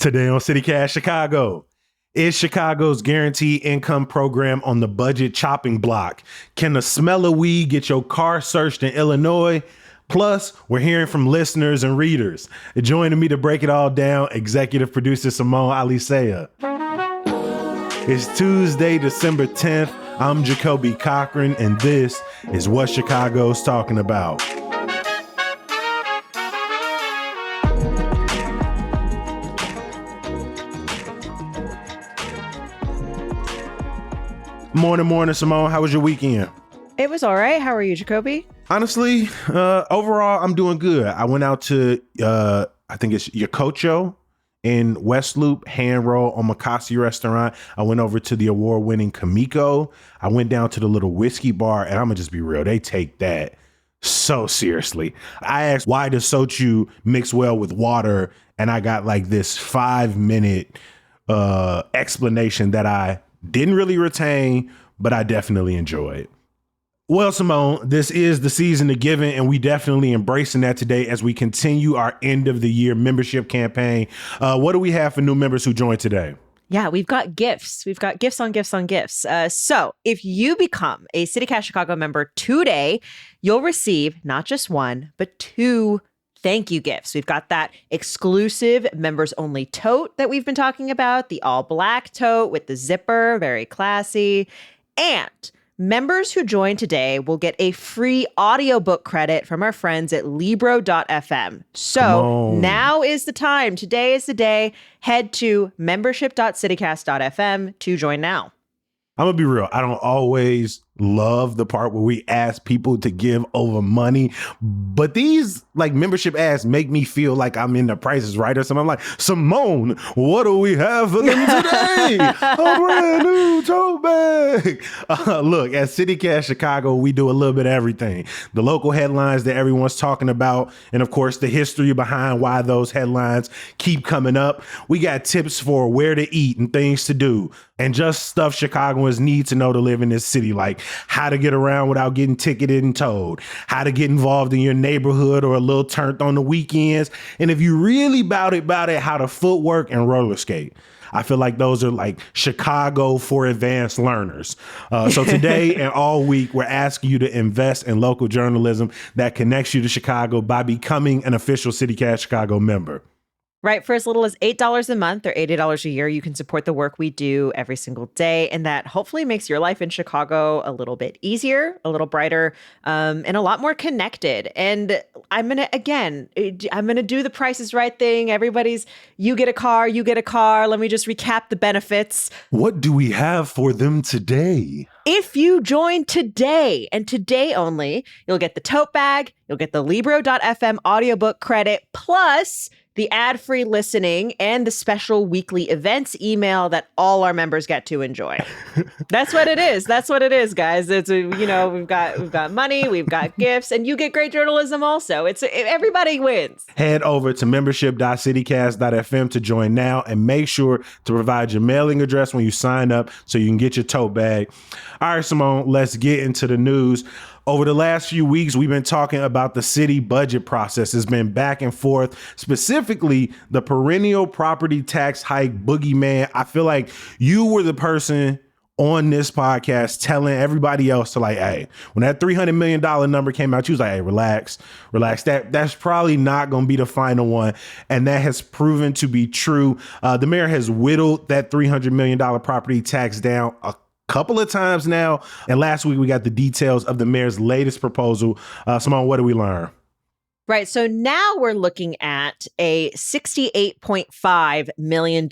Today on CityCast Chicago, is Chicago's guaranteed income program on the budget chopping block? Can the smell of weed get your car searched in Illinois? Plus, we're hearing from listeners and readers. Joining me to break it all down, executive producer Simone Alisea. It's Tuesday, December 10th. I'm Jacoby Cochran, and this is what Chicago's talking about. Morning, Simone. How was your weekend? It was all right. How are you, Jacoby? Honestly, overall, I'm doing good. I went out to, I think it's Yokocho in West Loop, hand roll omakase restaurant. I went over to the award-winning Kamiko. I went down to the little whiskey bar, and I'm gonna just be real. They take that so seriously. I asked, why does soju mix well with water? And I got like this 5-minute explanation that I didn't really retain, but I definitely enjoyed. Well, Simone, this is the season of giving, and we definitely embracing that today as we continue our end of the year membership campaign. What do we have for new members who joined today? Yeah, we've got gifts. We've got gifts on gifts on gifts. So if you become a CityCast Chicago member today, you'll receive not just one, but 2 thank you gifts. We've got that exclusive members only tote that we've been talking about, the all black tote with the zipper, very classy. And members who join today will get a free audiobook credit from our friends at Libro.fm. So now is the time. Today is the day. Head to membership.citycast.fm to join now. I'm gonna be real. I don't always love the part where we ask people to give over money, but these like membership ads make me feel like I'm in The Price is Right or something. I'm like, Simone, what do we have for them today? A brand new tote bag. Look, at CityCast Chicago, we do a little bit of everything. The local headlines that everyone's talking about, and of course, the history behind why those headlines keep coming up. We got tips for where to eat and things to do, and just stuff Chicagoans need to know to live in this city, like how to get around without getting ticketed and towed, how to get involved in your neighborhood or a little turned on the weekends, and if you really bout it, how to footwork and roller skate. I feel like those are like Chicago for advanced learners. So today and all week, we're asking you to invest in local journalism that connects you to Chicago by becoming an official CityCast Chicago member. Right. For as little as $8 a month or $80 a year, you can support the work we do every single day. And that hopefully makes your life in Chicago a little bit easier, a little brighter, and a lot more connected. And I'm going to do the Price is Right thing. You get a car. Let me just recap the benefits. What do we have for them today? If you join today and today only, you'll get the tote bag, you'll get the Libro.fm audiobook credit, plus the ad-free listening and the special weekly events email that all our members get to enjoy. That's what it is. That's what it is, guys. It's we've got money, we've got gifts, and you get great journalism also. Everybody wins. Head over to membership.citycast.fm to join now, and make sure to provide your mailing address when you sign up so you can get your tote bag. All right, Simone, let's get into the news. Over the last few weeks, we've been talking about the city budget process. It's been back and forth, specifically the perennial property tax hike boogeyman. I feel like you were the person on this podcast telling everybody else to like, hey, when that $300 million number came out, you was like, hey, relax. That's probably not going to be the final one. And that has proven to be true. The mayor has whittled that $300 million property tax down a couple of times now. And last week we got the details of the mayor's latest proposal. Simone, what did we learn? Right. So now we're looking at a $68.5 million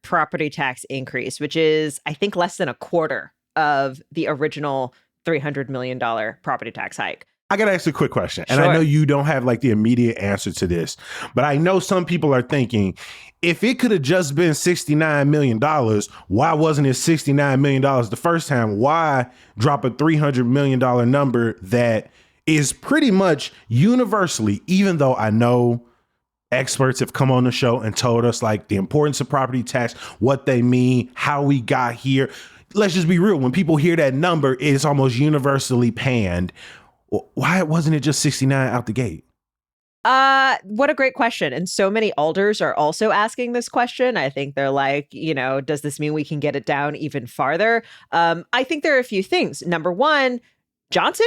property tax increase, which is, I think, less than a quarter of the original $300 million property tax hike. I got to ask you a quick question. And Sure. I know you don't have like the immediate answer to this, but I know some people are thinking, if it could have just been $69 million, why wasn't it $69 million the first time? Why drop a $300 million number that is pretty much universally, even though I know experts have come on the show and told us like the importance of property tax, what they mean, how we got here. Let's just be real. When people hear that number, it's almost universally panned. Why wasn't it just 69 out the gate? What a great question. And so many alders are also asking this question. I think they're like, does this mean we can get it down even farther? I think there are a few things. Number one, Johnson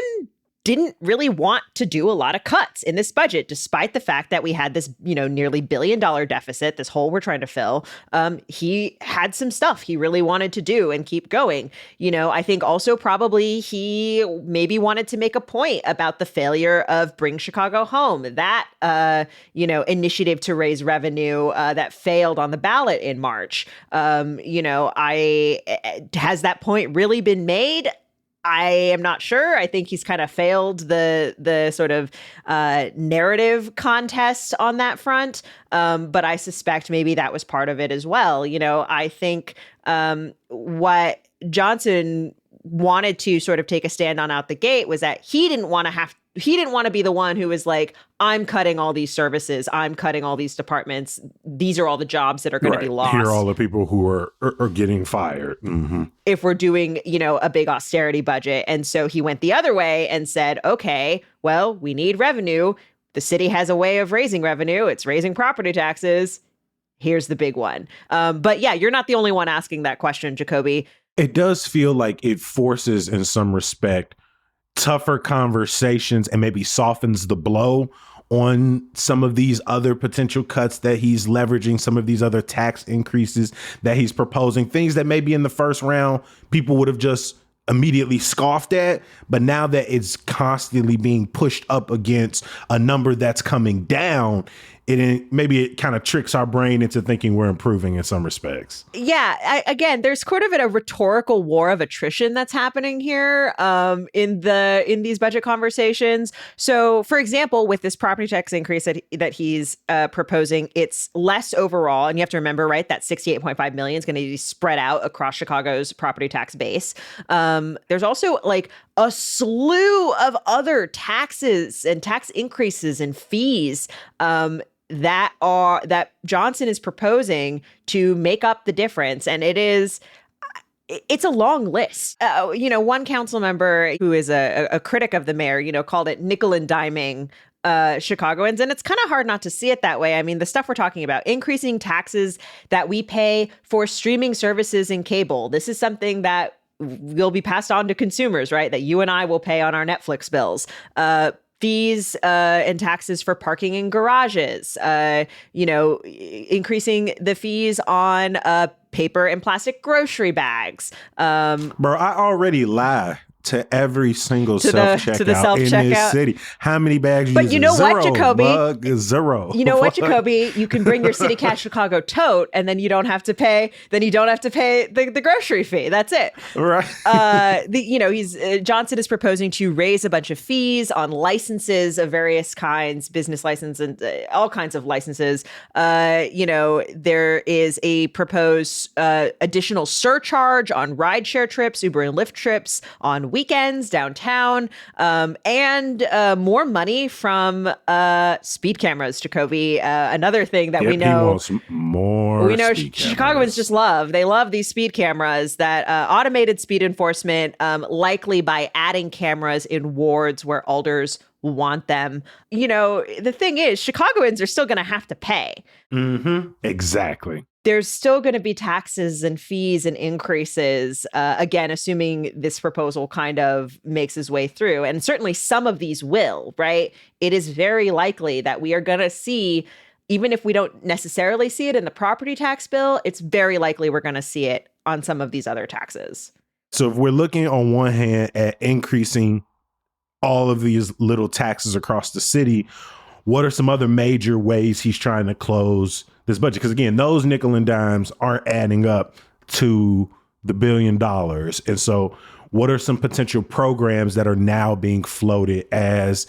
didn't really want to do a lot of cuts in this budget, despite the fact that we had this, nearly $1 billion deficit, this hole we're trying to fill. He had some stuff he really wanted to do and keep going. I think also probably he maybe wanted to make a point about the failure of Bring Chicago Home, that, initiative to raise revenue that failed on the ballot in March. Has that point really been made? I am not sure. I think he's kind of failed the sort of narrative contest on that front. But I suspect maybe that was part of it as well. I think what Johnson wanted to sort of take a stand on out the gate was that he didn't want to be the one who was like, I'm cutting all these services, I'm cutting all these departments. These are all the jobs that are going to be lost. Here are all the people who are getting fired. Mm-hmm. If we're doing, a big austerity budget. And so he went the other way and said, okay, well, we need revenue. The city has a way of raising revenue. It's raising property taxes. Here's the big one. But yeah, you're not the only one asking that question, Jacoby. It does feel like it forces, in some respect, tougher conversations and maybe softens the blow on some of these other potential cuts that he's leveraging, some of these other tax increases that he's proposing, things that maybe in the first round people would have just immediately scoffed at. But now that it's constantly being pushed up against a number that's coming down, maybe it kind of tricks our brain into thinking we're improving in some respects. Yeah. Again, there's sort of a rhetorical war of attrition that's happening here in these budget conversations. So, for example, with this property tax increase that he's proposing, it's less overall. And you have to remember, right, that $68.5 million is going to be spread out across Chicago's property tax base. There's also like a slew of other taxes and tax increases and fees that Johnson is proposing to make up the difference. And it's a long list. One council member who is a critic of the mayor, called it nickel and diming Chicagoans. And it's kind of hard not to see it that way. I mean, the stuff we're talking about, increasing taxes that we pay for streaming services and cable. This is something that will be passed on to consumers, right? That you and I will pay on our Netflix bills. Fees and taxes for parking in garages, increasing the fees on paper and plastic grocery bags. Bro, I already lie to every single self-checkout in this city. How many bags but you know zero, what, Jacoby? Zero. You know what, Jacoby? You can bring your City Cash Chicago tote, and then you don't have to pay. Then you don't have to pay the grocery fee. That's it. Right. Johnson is proposing to raise a bunch of fees on licenses of various kinds, business license and all kinds of licenses. There is a proposed additional surcharge on rideshare trips, Uber and Lyft trips, on weekends downtown, and more money from speed cameras, Jacoby. Another thing that we know, Chicagoans just love. They love these speed cameras, that automated speed enforcement, likely by adding cameras in wards where alders want them. The thing is, Chicagoans are still going to have to pay. Mm-hmm. Exactly. There's still going to be taxes and fees and increases, again, assuming this proposal kind of makes its way through. And certainly some of these will, right? It is very likely that we are going to see, even if we don't necessarily see it in the property tax bill, it's very likely we're going to see it on some of these other taxes. So if we're looking on one hand at increasing all of these little taxes across the city, what are some other major ways he's trying to close this budget? Because again, those nickel and dimes aren't adding up to the $1 billion. And so what are some potential programs that are now being floated as,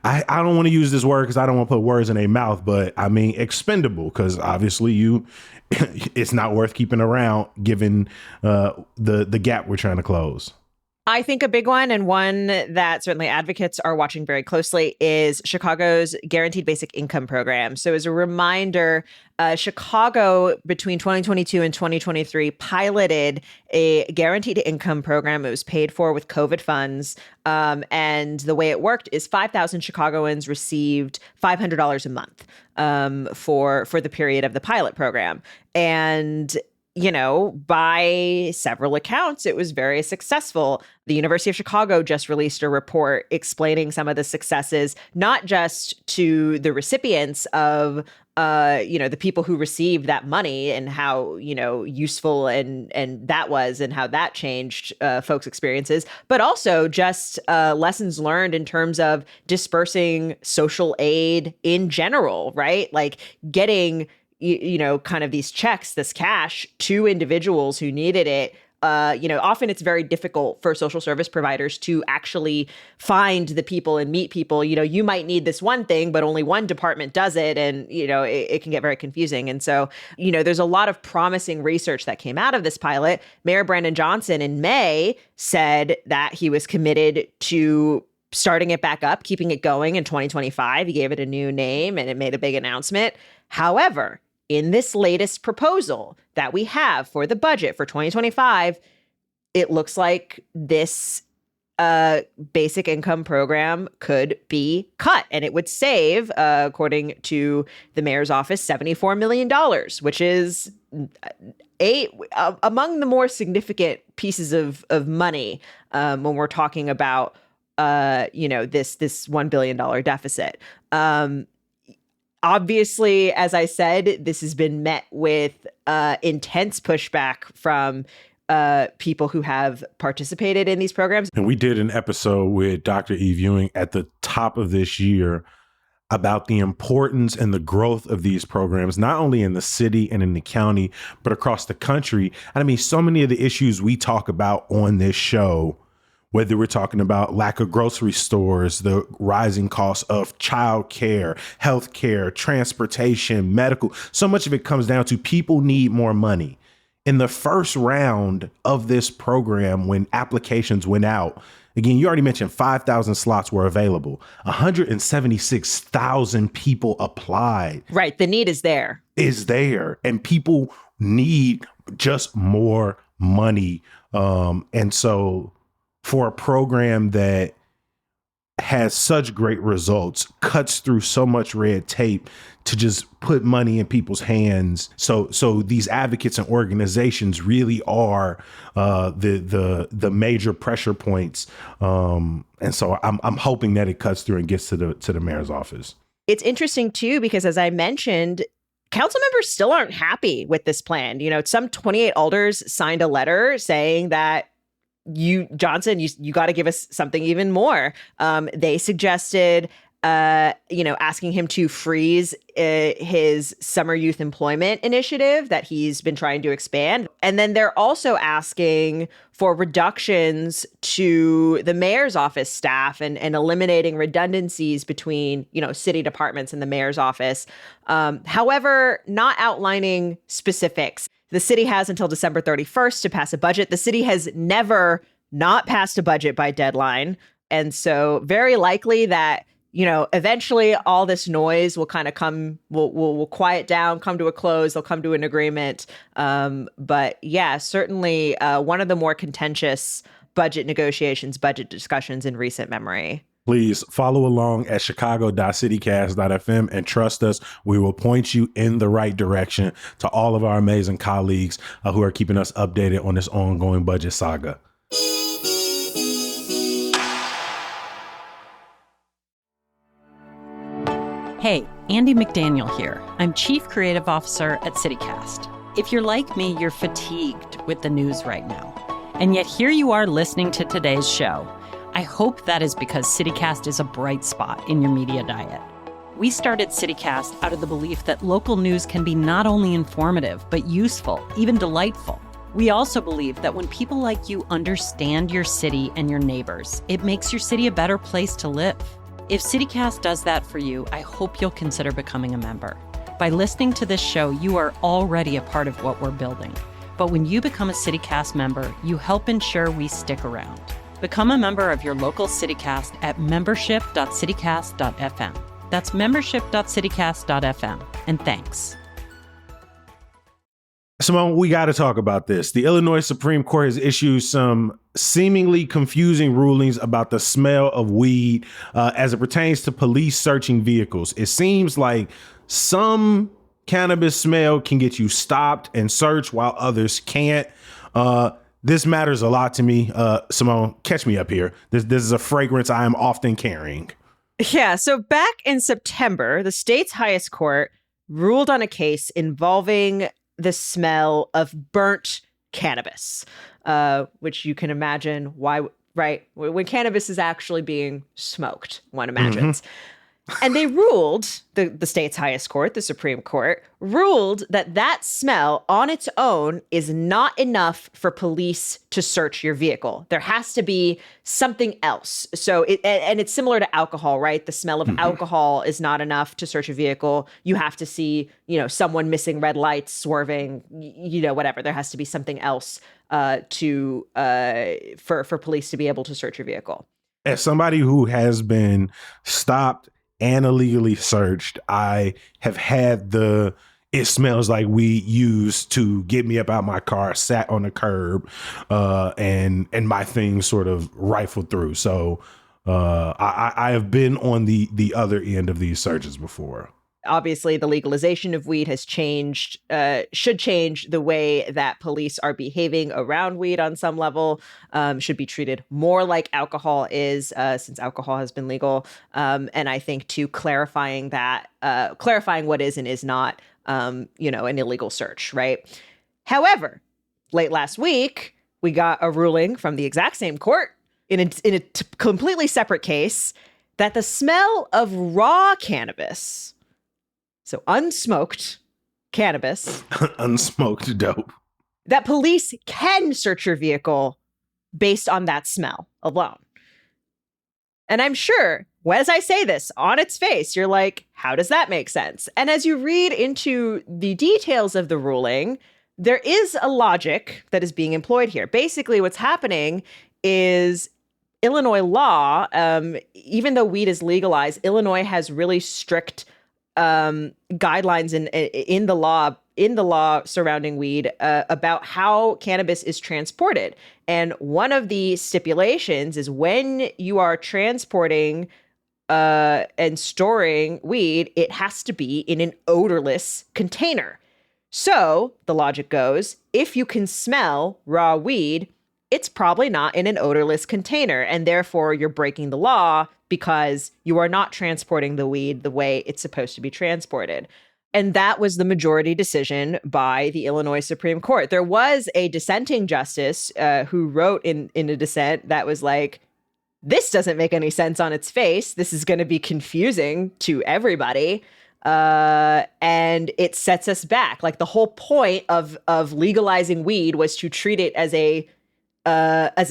I don't want to use this word because I don't want to put words in their mouth, but I mean expendable, because obviously it's not worth keeping around given the gap we're trying to close. I think a big one, and one that certainly advocates are watching very closely, is Chicago's Guaranteed Basic Income Program. So as a reminder, Chicago between 2022 and 2023 piloted a guaranteed income program. It was paid for with COVID funds. And the way it worked is 5,000 Chicagoans received $500 a month for the period of the pilot program. And by several accounts, it was very successful. The University of Chicago just released a report explaining some of the successes, not just to the recipients of, the people who received that money and how, useful and that was and how that changed folks' experiences, but also just lessons learned in terms of dispersing social aid in general, right? Like getting kind of these checks, this cash to individuals who needed it. Often it's very difficult for social service providers to actually find the people and meet people. You might need this one thing, but only one department does it. And, it can get very confusing. And so, there's a lot of promising research that came out of this pilot. Mayor Brandon Johnson in May said that he was committed to starting it back up, keeping it going in 2025. He gave it a new name and it made a big announcement. However, in this latest proposal that we have for the budget for 2025, it looks like this basic income program could be cut, and it would save, according to the mayor's office, $74 million, which is among the more significant pieces of money when we're talking about this $1 billion deficit. Obviously, as I said, this has been met with intense pushback from people who have participated in these programs. And we did an episode with Dr. Eve Ewing at the top of this year about the importance and the growth of these programs, not only in the city and in the county, but across the country. And I mean, so many of the issues we talk about on this show, whether we're talking about lack of grocery stores, the rising costs of childcare, healthcare, transportation, medical, so much of it comes down to people need more money. In the first round of this program, when applications went out, again, you already mentioned 5,000 slots were available. 176,000 people applied. Right. The need is there. And people need just more money. And so for a program that has such great results, cuts through so much red tape to just put money in people's hands. So these advocates and organizations really are the major pressure points. And so I'm hoping that it cuts through and gets to the mayor's office. It's interesting, too, because as I mentioned, council members still aren't happy with this plan. Some 28 alders signed a letter saying that Johnson, you got to give us something even more. They suggested, asking him to freeze his summer youth employment initiative that he's been trying to expand. And then they're also asking for reductions to the mayor's office staff and eliminating redundancies between, city departments and the mayor's office. However, not outlining specifics. The city has until December 31st to pass a budget. The city has never not passed a budget by deadline. And so very likely that, eventually all this noise will kind of will quiet down, come to a close. They'll come to an agreement. But yeah, certainly one of the more contentious budget negotiations, budget discussions in recent memory. Please follow along at chicago.citycast.fm and trust us, we will point you in the right direction to all of our amazing colleagues who are keeping us updated on this ongoing budget saga. Hey, Andy McDaniel here. I'm Chief Creative Officer at CityCast. If you're like me, you're fatigued with the news right now. And yet here you are listening to today's show. I hope that is because CityCast is a bright spot in your media diet. We started CityCast out of the belief that local news can be not only informative, but useful, even delightful. We also believe that when people like you understand your city and your neighbors, it makes your city a better place to live. If CityCast does that for you, I hope you'll consider becoming a member. By listening to this show, you are already a part of what we're building. But when you become a CityCast member, you help ensure we stick around. Become a member of your local CityCast at membership.citycast.fm. That's membership.citycast.fm. And thanks. Simone, we got to talk about this. The Illinois Supreme Court has issued some seemingly confusing rulings about the smell of weed as it pertains to police searching vehicles. It seems like some cannabis smell can get you stopped and searched while others can't. This matters a lot to me. Simone, catch me up here. This is a fragrance I am often carrying. Yeah. So back in September, the state's highest court ruled on a case involving the smell of burnt cannabis, which you can imagine why, right? When cannabis is actually being smoked, one imagines. And they ruled, the state's highest court, the Supreme Court, ruled that smell on its own is not enough for police to search your vehicle. There has to be something else. So it's similar to alcohol, right? The smell of alcohol is not enough to search a vehicle. You have to see, someone missing red lights, swerving, whatever. There has to be something else for police to be able to search your vehicle. As somebody who has been stopped and illegally searched, I have had it smells like weed used to get me up out my car, sat on the curb, and my things sort of rifled through. So I have been on the other end of these searches before. Obviously, the legalization of weed has changed, should change the way that police are behaving around weed on some level, should be treated more like alcohol is, since alcohol has been legal. And I think too, clarifying what is and is not, an illegal search, right? However, late last week, we got a ruling from the exact same court in a completely separate case that the smell of raw cannabis, so unsmoked cannabis, unsmoked dope, that police can search your vehicle based on that smell alone. And I'm sure, as I say this, on its face, you're like, how does that make sense? And as you read into the details of the ruling, there is a logic that is being employed here. Basically, what's happening is Illinois law, even though weed is legalized, Illinois has really strict guidelines in the law surrounding weed about how cannabis is transported. And one of the stipulations is when you are transporting and storing weed, it has to be in an odorless container. So the logic goes, if you can smell raw weed, it's probably not in an odorless container, and therefore you're breaking the law because you are not transporting the weed the way it's supposed to be transported. And that was the majority decision by the Illinois Supreme Court. There was a dissenting justice who wrote in a dissent that was like, this doesn't make any sense on its face. This is going to be confusing to everybody. And it sets us back. Like the whole point of legalizing weed was to treat it as a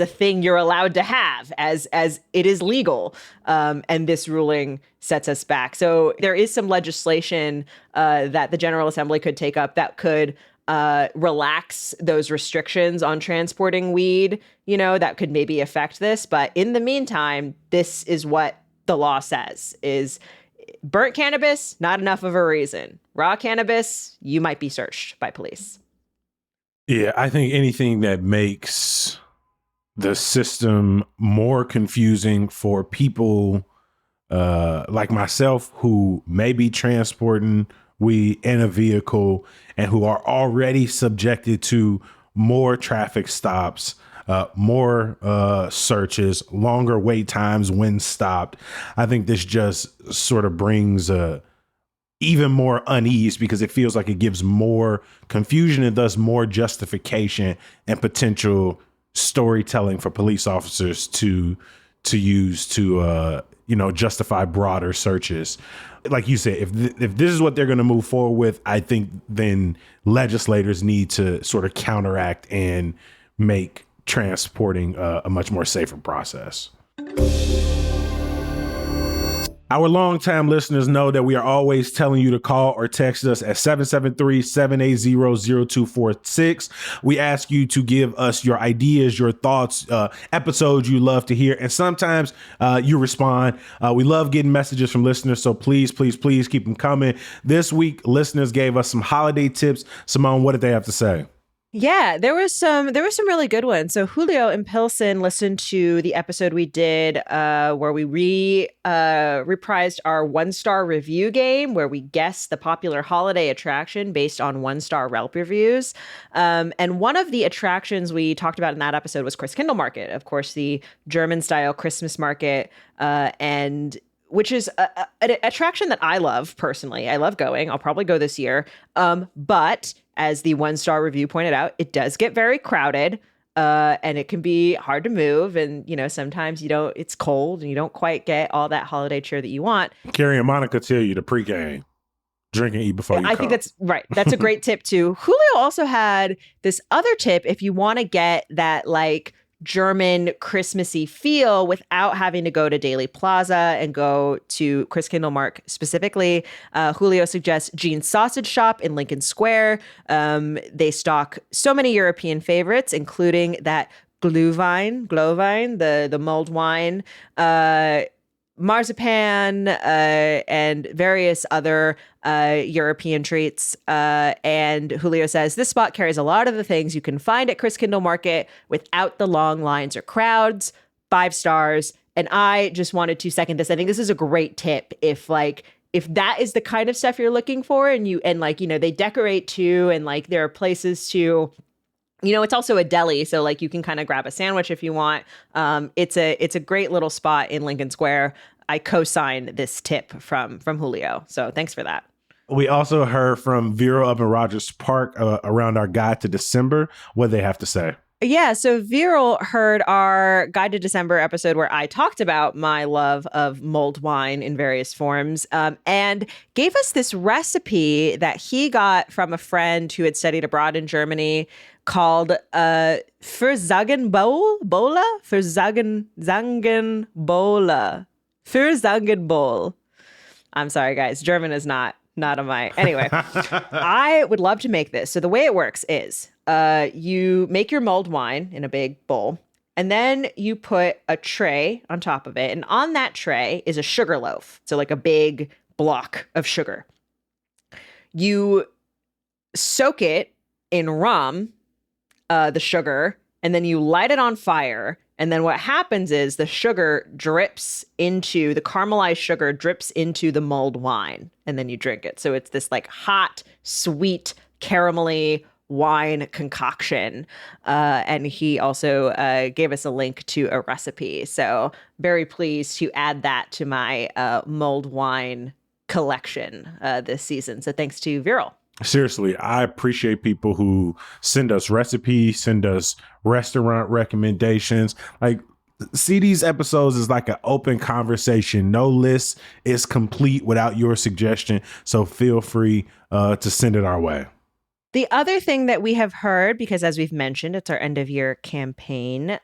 thing you're allowed to have, as it is legal. And this ruling sets us back. So there is some legislation that the General Assembly could take up that could relax those restrictions on transporting weed, that could maybe affect this. But in the meantime, this is what the law says is burnt cannabis, not enough of a reason. Raw cannabis, you might be searched by police. Yeah, I think anything that makes the system more confusing for people like myself who may be transporting weed in a vehicle and who are already subjected to more traffic stops, more searches, longer wait times when stopped. I think this just sort of brings even more unease because it feels like it gives more confusion and thus more justification and potential storytelling for police officers to use to justify broader searches. Like you said, if this is what they're going to move forward with, I think then legislators need to sort of counteract and make transporting a much more safer process. Our longtime listeners know that we are always telling you to call or text us at 773-780-0246. We ask you to give us your ideas, your thoughts, episodes you love to hear. And sometimes you respond. We love getting messages from listeners. So please, please, please keep them coming. This week, listeners gave us some holiday tips. Simone, what did they have to say? Yeah, there was some really good ones. So Julio and Pilsen listened to the episode we did where we reprised our 1-star review game where we guessed the popular holiday attraction based on 1-star Yelp reviews. And one of the attractions we talked about in that episode was Christkindl Market, of course, the German style Christmas market, and which is an attraction that I love personally. I love going. I'll probably go this year. But as the 1-star review pointed out, it does get very crowded and it can be hard to move. And, sometimes it's cold and you don't quite get all that holiday cheer that you want. Carrie and Monica tell you to pregame. Drink and eat before you come. I think that's right. That's a great tip too. Julio also had this other tip if you want to get that German Christmassy feel without having to go to Daily Plaza and go to Christkindl Mark specifically. Julio suggests Jean's Sausage Shop in Lincoln Square. They stock so many European favorites, including that Glühwein, the mulled wine, marzipan, and various other European treats. And Julio says, this spot carries a lot of the things you can find at Christkindl Market without the long lines or crowds. 5 stars. And I just wanted to second this. I think this is a great tip. If that is the kind of stuff you're looking for and they decorate too. And there are places to, it's also a deli. So you can kind of grab a sandwich if you want. It's a great little spot in Lincoln Square. I co-sign this tip from Julio. So thanks for that. We also heard from Vero up in Rogers Park around our guide to December. What they have to say? Yeah, so Viral heard our Guide to December episode where I talked about my love of mulled wine in various forms, and gave us this recipe that he got from a friend who had studied abroad in Germany called Fürsagenbowl. I'm sorry, guys. German is not on my... Anyway, I would love to make this. So the way it works is you make your mulled wine in a big bowl, and then you put a tray on top of it. And on that tray is a sugar loaf. So a big block of sugar. You soak it in rum, the sugar, and then you light it on fire. And then what happens is the caramelized sugar drips into the mulled wine, and then you drink it. So it's this hot, sweet, caramelly wine concoction. And he also gave us a link to a recipe. So very pleased to add that to my mulled wine collection this season. So thanks to Viral. Seriously, I appreciate people who send us recipes, send us restaurant recommendations. See these episodes as an open conversation. No list is complete without your suggestion. So feel free to send it our way. The other thing that we have heard, because as we've mentioned, it's our end of year campaign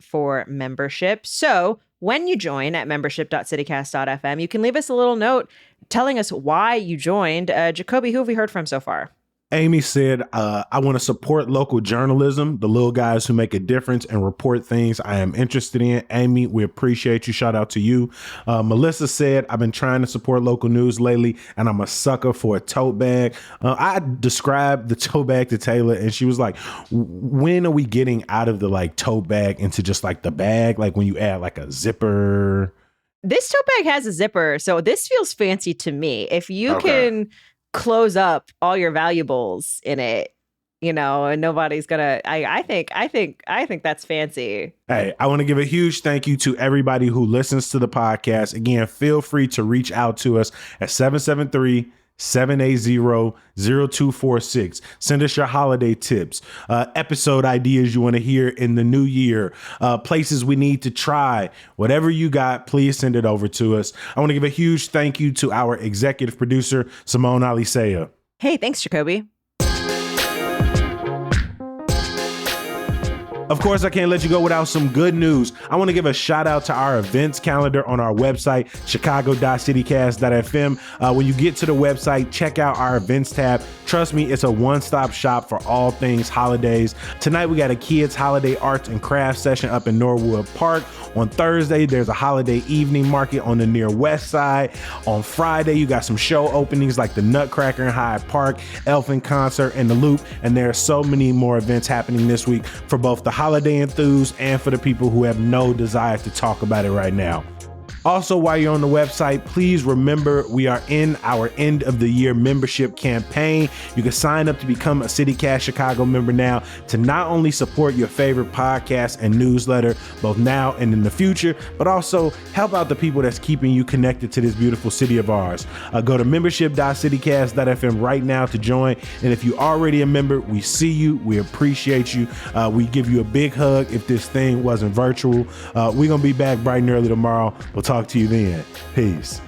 for membership. So when you join at membership.citycast.fm, you can leave us a little note telling us why you joined. Jacoby, who have we heard from so far? Amy said, I want to support local journalism, the little guys who make a difference and report things I am interested in. Amy, we appreciate you. Shout out to you. Melissa said, I've been trying to support local news lately, and I'm a sucker for a tote bag. I described the tote bag to Taylor, and she was like, when are we getting out of the tote bag into just the bag? When you add a zipper? This tote bag has a zipper, so this feels fancy to me. If you can close up all your valuables in it, and nobody's gonna. I think that's fancy. Hey, I want to give a huge thank you to everybody who listens to the podcast. Again, feel free to reach out to us at 773-780-0246. Send us your holiday tips, episode ideas you want to hear in the new year, places we need to try. Whatever you got, please send it over to us. I want to give a huge thank you to our executive producer, Simone Alisea. Hey, thanks, Jacoby. Of course, I can't let you go without some good news. I want to give a shout out to our events calendar on our website, chicago.citycast.fm. When you get to the website, check out our events tab. Trust me, it's a one-stop shop for all things holidays. Tonight, we got a kids holiday arts and crafts session up in Norwood Park. On Thursday, there's a holiday evening market on the near west side. On Friday, you got some show openings like the Nutcracker in Hyde Park, Elfin Concert, and the Loop. And there are so many more events happening this week for both the holiday enthused and for the people who have no desire to talk about it right now. Also, while you're on the website, please remember we are in our end of the year membership campaign. You can sign up to become a CityCast Chicago member now to not only support your favorite podcast and newsletter, both now and in the future, but also help out the people that's keeping you connected to this beautiful city of ours. Go to membership.citycast.fm right now to join. And if you're already a member, we see you. We appreciate you. We give you a big hug if this thing wasn't virtual. We're going to be back bright and early tomorrow. We'll talk to you then. Peace.